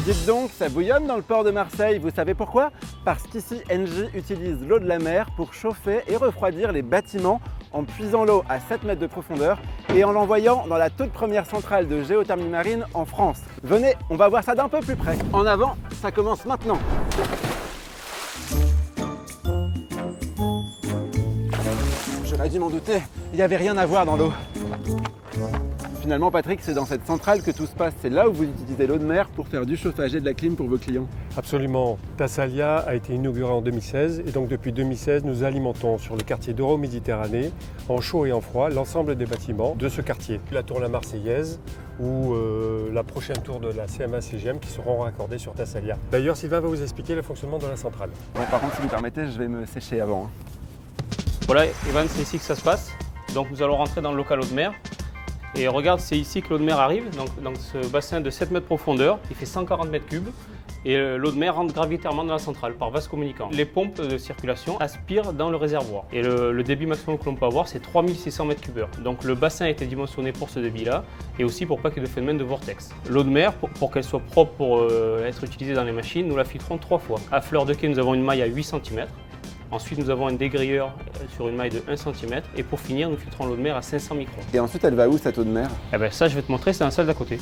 Dites donc, ça bouillonne dans le port de Marseille, vous savez pourquoi? Parce qu'ici, Engie utilise l'eau de la mer pour chauffer et refroidir les bâtiments en puisant l'eau à 7 mètres de profondeur et en l'envoyant dans la toute première centrale de géothermie marine en France. Venez, on va voir ça d'un peu plus près. En avant, ça commence maintenant. J'aurais dû m'en douter, il n'y avait rien à voir dans l'eau. Finalement, Patrick, c'est dans cette centrale que tout se passe. C'est là où vous utilisez l'eau de mer pour faire du chauffage et de la clim pour vos clients. Absolument. Thassalia a été inauguré en 2016 et donc depuis 2016, nous alimentons sur le quartier d'Euro-Méditerranée, en chaud et en froid, l'ensemble des bâtiments de ce quartier. La tour La Marseillaise ou la prochaine tour de la CMA-CGM qui seront raccordées sur Thassalia. D'ailleurs, Sylvain va vous expliquer le fonctionnement de la centrale. Ouais, par contre, si vous permettez, je vais me sécher avant. Voilà, Evan, c'est ici que ça se passe. Donc nous allons rentrer dans le local eau de mer. Et regarde, c'est ici que l'eau de mer arrive, donc dans ce bassin de 7 mètres de profondeur, il fait 140 mètres cubes. Et l'eau de mer rentre gravitairement dans la centrale par vase communicant. Les pompes de circulation aspirent dans le réservoir. Et le débit maximum que l'on peut avoir, c'est 3600 mètres cubeurs. Donc le bassin a été dimensionné pour ce débit-là et aussi pour pas qu'il y ait de phénomène de vortex. L'eau de mer, pour qu'elle soit propre pour être utilisée dans les machines, nous la filtrons 3 fois. À fleur de quai, nous avons une maille à 8 cm. Ensuite, nous avons un dégrayeur sur une maille de 1 cm. Et pour finir, nous filtrons l'eau de mer à 500 microns. Et ensuite, elle va où cette eau de mer? Eh bien, ça, je vais te montrer, c'est dans la salle d'à côté.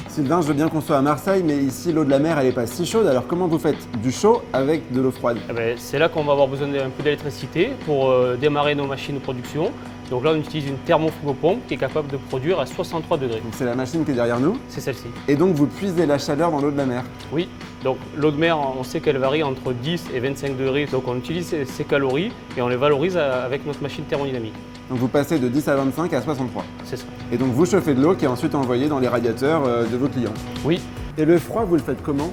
Sylvain, je veux bien qu'on soit à Marseille, mais ici, l'eau de la mer, elle n'est pas si chaude. Alors comment vous faites du chaud avec de l'eau froide? Eh bien, c'est là qu'on va avoir besoin d'un peu d'électricité pour démarrer nos machines de production. Donc là, on utilise une thermofrigopompe qui est capable de produire à 63 degrés. Donc c'est la machine qui est derrière nous. C'est celle-ci. Et donc vous puisez la chaleur dans l'eau de la mer. Oui, donc l'eau de mer, on sait qu'elle varie entre 10 et 25 degrés. Donc on utilise ces calories et on les valorise avec notre machine thermodynamique. Donc vous passez de 10 à 25 à 63. C'est ça. Et donc vous chauffez de l'eau qui est ensuite envoyée dans les radiateurs de vos clients. Oui. Et le froid, vous le faites comment?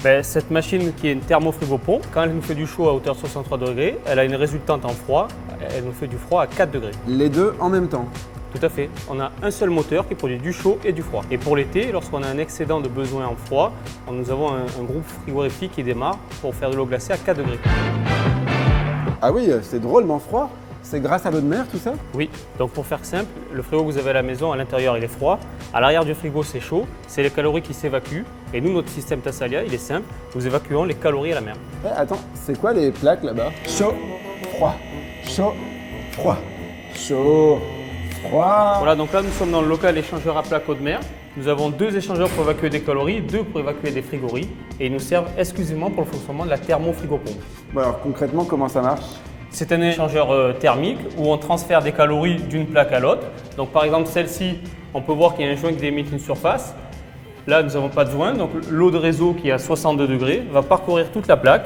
Ben, cette machine qui est une thermofrigopompe, quand elle nous fait du chaud à hauteur de 63 degrés, elle a une résultante en froid, elle nous fait du froid à 4 degrés. Les deux en même temps? Tout à fait. On a un seul moteur qui produit du chaud et du froid. Et pour l'été, lorsqu'on a un excédent de besoin en froid, nous avons un groupe frigorifique qui démarre pour faire de l'eau glacée à 4 degrés. Ah oui, c'est drôlement froid. C'est grâce à l'eau de mer tout ça? Oui, donc pour faire simple, le frigo que vous avez à la maison, à l'intérieur il est froid, à l'arrière du frigo c'est chaud, c'est les calories qui s'évacuent. Et nous, notre système Thassalia, il est simple, nous évacuons les calories à la mer. Eh, attends, c'est quoi les plaques là-bas? Chaud, froid, chaud, froid, chaud, froid. Voilà, donc là nous sommes dans le local échangeur à plaques eau de mer. Nous avons 2 échangeurs pour évacuer des calories, 2 pour évacuer des frigories. Et ils nous servent exclusivement pour le fonctionnement de la thermofrigopompe. Bon alors concrètement, comment ça marche? C'est un échangeur thermique où on transfère des calories d'une plaque à l'autre. Donc par exemple celle-ci, on peut voir qu'il y a un joint qui délimite une surface. Là, nous n'avons pas de joint, donc l'eau de réseau qui est à 62 degrés va parcourir toute la plaque.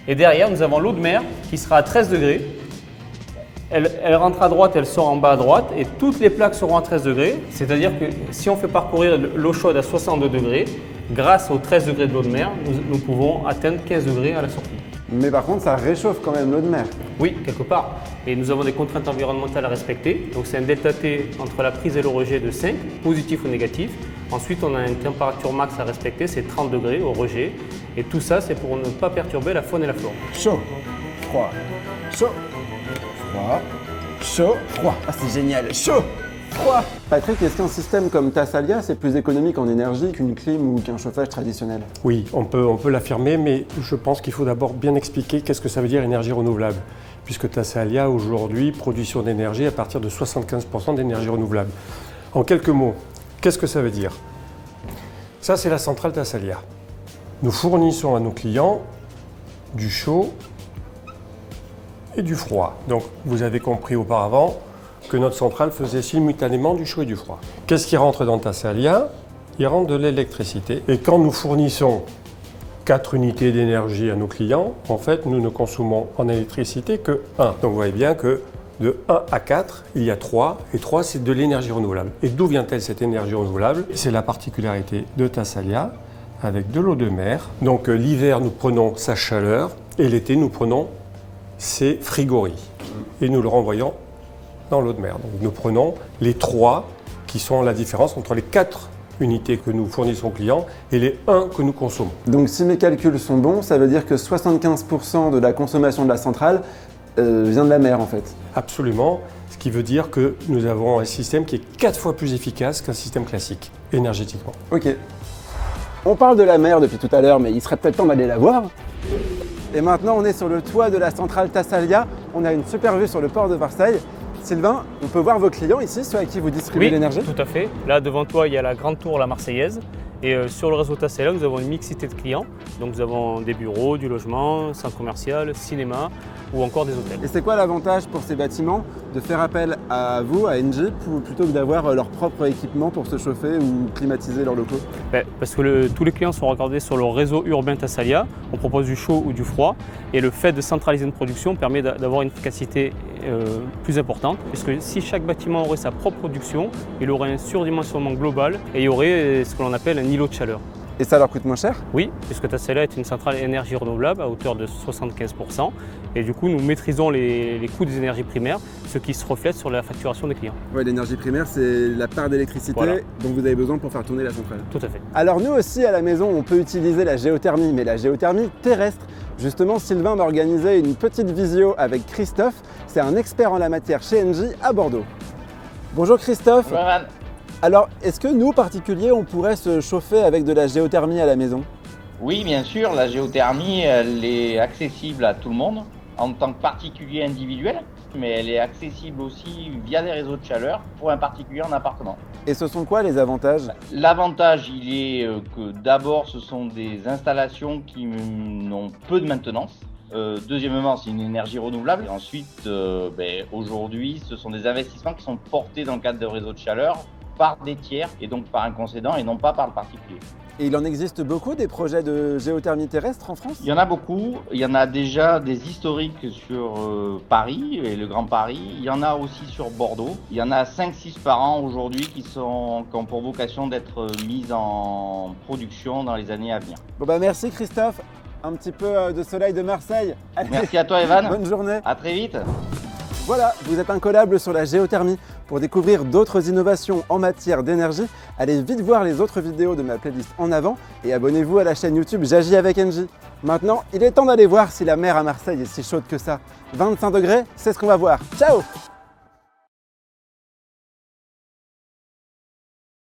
Et derrière, nous avons l'eau de mer qui sera à 13 degrés. Elle rentre à droite, elle sort en bas à droite et toutes les plaques seront à 13 degrés. C'est-à-dire que si on fait parcourir l'eau chaude à 62 degrés, grâce aux 13 degrés de l'eau de mer, nous pouvons atteindre 15 degrés à la sortie. Mais par contre, ça réchauffe quand même l'eau de mer. Oui, quelque part. Et nous avons des contraintes environnementales à respecter. Donc c'est un delta T entre la prise et le rejet de 5, positif ou négatif. Ensuite, on a une température max à respecter, c'est 30 degrés au rejet. Et tout ça, c'est pour ne pas perturber la faune et la flore. Chaud, froid, chaud, froid, chaud, froid. Ah, c'est génial. Chaud, froid. Patrick, est-ce qu'un système comme Thassalia, c'est plus économique en énergie qu'une clim ou qu'un chauffage traditionnel? Oui, on peut l'affirmer, mais je pense qu'il faut d'abord bien expliquer qu'est-ce que ça veut dire énergie renouvelable. Puisque Thassalia, aujourd'hui, produit son énergie à partir de 75% d'énergie renouvelable. En quelques mots, qu'est-ce que ça veut dire? Ça, c'est la centrale Thassalia. Nous fournissons à nos clients du chaud et du froid. Donc, vous avez compris auparavant que notre centrale faisait simultanément du chaud et du froid. Qu'est-ce qui rentre dans Thassalia? Il rentre de l'électricité. Et quand nous fournissons 4 unités d'énergie à nos clients, en fait, nous ne consommons en électricité que 1. Donc, vous voyez bien que de 1 à 4, il y a 3, et 3, c'est de l'énergie renouvelable. Et d'où vient-elle cette énergie renouvelable? C'est la particularité de Thassalia, avec de l'eau de mer. Donc, l'hiver, nous prenons sa chaleur, et l'été, nous prenons ses frigories. Et nous le renvoyons dans l'eau de mer. Donc, nous prenons les 3 qui sont la différence entre les 4 unités que nous fournissons aux clients et les 1 que nous consommons. Donc si mes calculs sont bons, ça veut dire que 75% de la consommation de la centrale vient de la mer en fait. Absolument, ce qui veut dire que nous avons un système qui est 4 fois plus efficace qu'un système classique, énergétiquement. Ok. On parle de la mer depuis tout à l'heure, mais il serait peut-être temps d'aller la voir. Et maintenant, on est sur le toit de la centrale Thassalia. On a une super vue sur le port de Marseille. Sylvain, on peut voir vos clients ici, ceux à qui vous distribuez l'énergie? Oui, tout à fait. Là, devant toi, il y a la grande tour La Marseillaise. Et sur le réseau Thassalia, nous avons une mixité de clients. Donc nous avons des bureaux, du logement, centre commercial, cinéma ou encore des hôtels. Et c'est quoi l'avantage pour ces bâtiments de faire appel à vous, à Engie, plutôt que d'avoir leur propre équipement pour se chauffer ou climatiser leurs locaux? Parce que tous les clients sont raccordés sur le réseau urbain Thassalia. On propose du chaud ou du froid. Et le fait de centraliser une production permet d'avoir une efficacité plus importante. Puisque si chaque bâtiment aurait sa propre production, il aurait un surdimensionnement global et il y aurait ce que l'on appelle un îlot de chaleur. Et ça leur coûte moins cher? Oui, puisque Thassalia est une centrale énergie renouvelable à hauteur de 75%. Et du coup, nous maîtrisons les coûts des énergies primaires, ce qui se reflète sur la facturation des clients. Oui, l'énergie primaire, c'est la part d'électricité dont vous avez besoin pour faire tourner la centrale. Tout à fait. Alors nous aussi, à la maison, on peut utiliser la géothermie, mais la géothermie terrestre. Justement, Sylvain m'a organisé une petite visio avec Christophe. C'est un expert en la matière chez Engie à Bordeaux. Bonjour Christophe. Bonjour Evan. Alors, est-ce que nous, particuliers, on pourrait se chauffer avec de la géothermie à la maison? Oui, bien sûr, la géothermie, elle est accessible à tout le monde en tant que particulier individuel, mais elle est accessible aussi via des réseaux de chaleur pour un particulier en appartement. Et ce sont quoi les avantages? L'avantage, il est que d'abord, ce sont des installations qui n'ont peu de maintenance. Deuxièmement, c'est une énergie renouvelable. Et ensuite, aujourd'hui, ce sont des investissements qui sont portés dans le cadre de réseaux de chaleur par des tiers et donc par un concédant et non pas par le particulier. Et il en existe beaucoup des projets de géothermie terrestre en France? Il y en a beaucoup. Il y en a déjà des historiques sur Paris et le Grand Paris. Il y en a aussi sur Bordeaux. Il y en a 5-6 par an aujourd'hui qui ont pour vocation d'être mises en production dans les années à venir. Bon bah merci Christophe. Un petit peu de soleil de Marseille. Allez, merci à toi Evan. Bonne journée. À très vite. Voilà, vous êtes incollable sur la géothermie. Pour découvrir d'autres innovations en matière d'énergie, allez vite voir les autres vidéos de ma playlist en avant et abonnez-vous à la chaîne YouTube J'agis avec Engie. Maintenant, il est temps d'aller voir si la mer à Marseille est si chaude que ça. 25 degrés, c'est ce qu'on va voir. Ciao!